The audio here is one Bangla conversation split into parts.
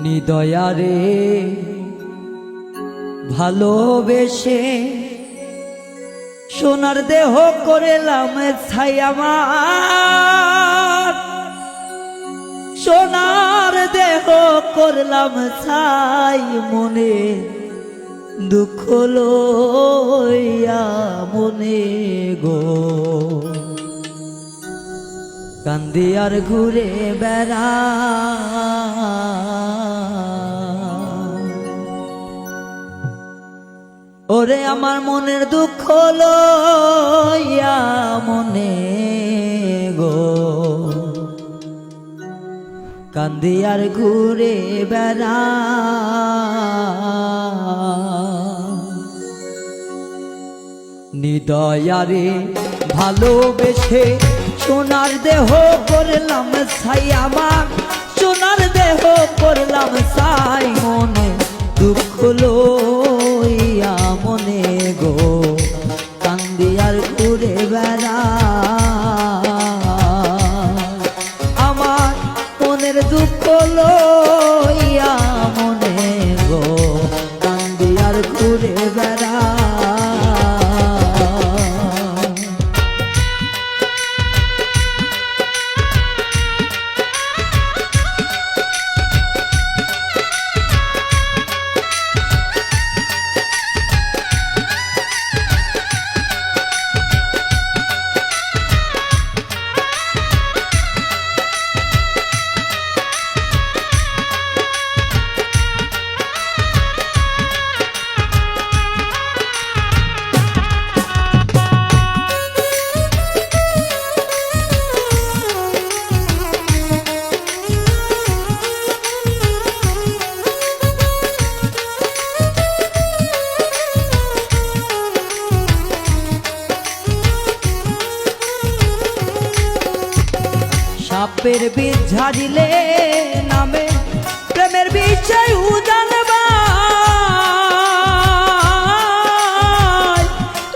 নিদয়ারে ভালোবেসে সোনার দেহ করেলাম ছাই আমার, সোনার দেহ করলাম ছাই মনে দুঃখ লইয়া মনে গো কান্দি আর ঘুরে বেড়া ওরে আমার মনের দুঃখ লইয়া মনে গো কান্দি আর ঘুরে বেড়া নিদয়ারে ভালোবেসে সোনার দেহ করলাম ছাই আমার, সোনার দেহ করলাম ছাই মনে দুঃখ লইয়া মনে গো কান্দি আর ঘুরে বেড়া আমার মনের দুঃখ লইয়া মনে গো কান্দি আর ঘুরে বেড়া সাপের বীজ ঝাড়িলে নামে প্রেমের বিষয় উজানবাই,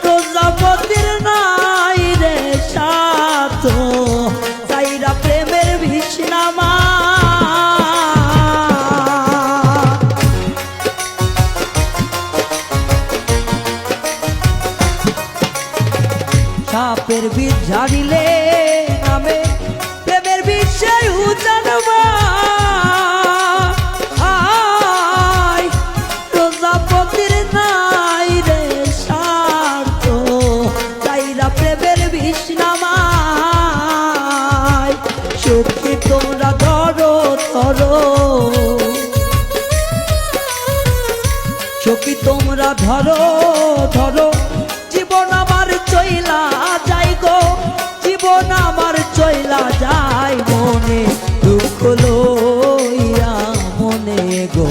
প্রজাপতির নাই রে সাথ তাইরা প্রেমের বিষ নামা সাপের বীজ ঝাড়িলে নামে প্রেমের বিষয় উজানবাই, প্রজাপতির নাই রে স্বার্থ তাইরা প্রেমের বিষ নামায়। সখী তোমরা ধরো ধরো, সখী তোমরা ধরো ধরো জীবন আমার চইলা যাই গো, জীবন আমার চইলা যায় মনে দুঃখ লইয়া মনে গো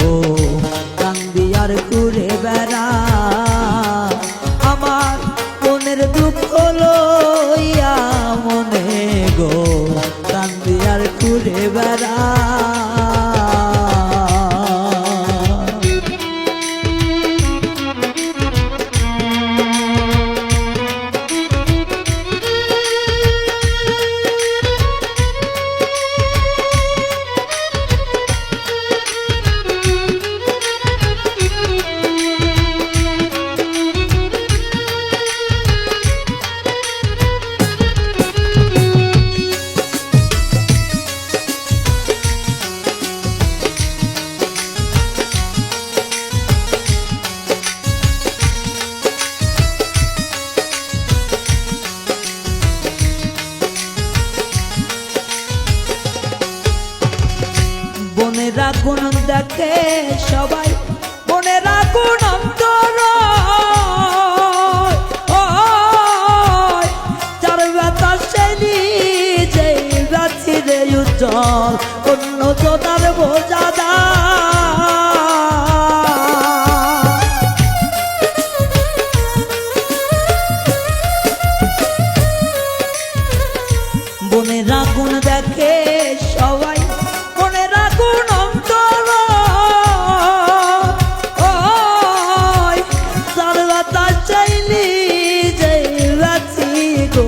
কান্দি আর ঘুরে বেড়া আমার মনের দুঃখ লইয়া মনে গো কান্দি আর ঘুরে বেড়া মনের আগুন দেখে সবাই, মনের আগুন অন্তর যার ব্যথা সে নিজে ব্যথিরে উজ্জ্বল অন্য জনার বোঝাদা মনের আগুন দেখে সবাই, মনের আগুন অন্তর যার ব্যথা চাইলি যে ব্যথি গো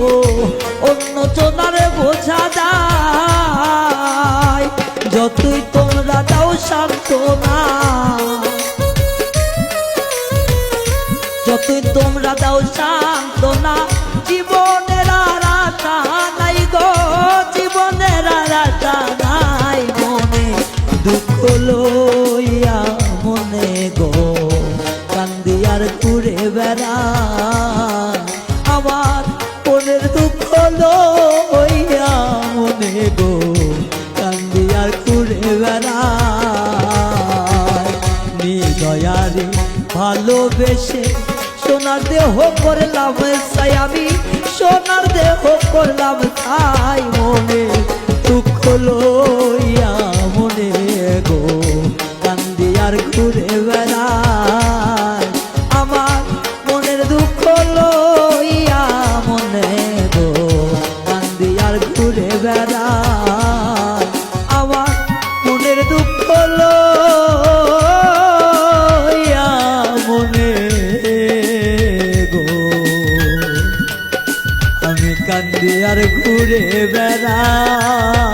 অন্য জনার বোঝা যায়। যতই তোমরা দাও সান্ত্বনা। যতই তোমরা দাও সান্ত্বনা, জীবনের আর আশা নাই গো, জীবনের আর আশা নাই। মনে দুঃখ লইয়া মনে গো কান্দি আর ঘুরে বেড়াই, আমার মনের দুঃখ লইয়া মনে গো কান্দি আর ঘুরে বেড়াই। নিদয়ারে ভালোবেসে সোনার দেহ করলাম চাই, আমি সোনার দেহ করলাম তাই। মনে দুঃখ লইয়া মনে গো কান্দি আর ঘুরে বেড়াই, আমার মনের দুঃখ লইয়া মনে গো কান্দি আর ঘুরে বেড়াই, আমার মনের দুঃখ লইয়া মনে গো আমি কান্দি আর ঘুরে বেড়াই।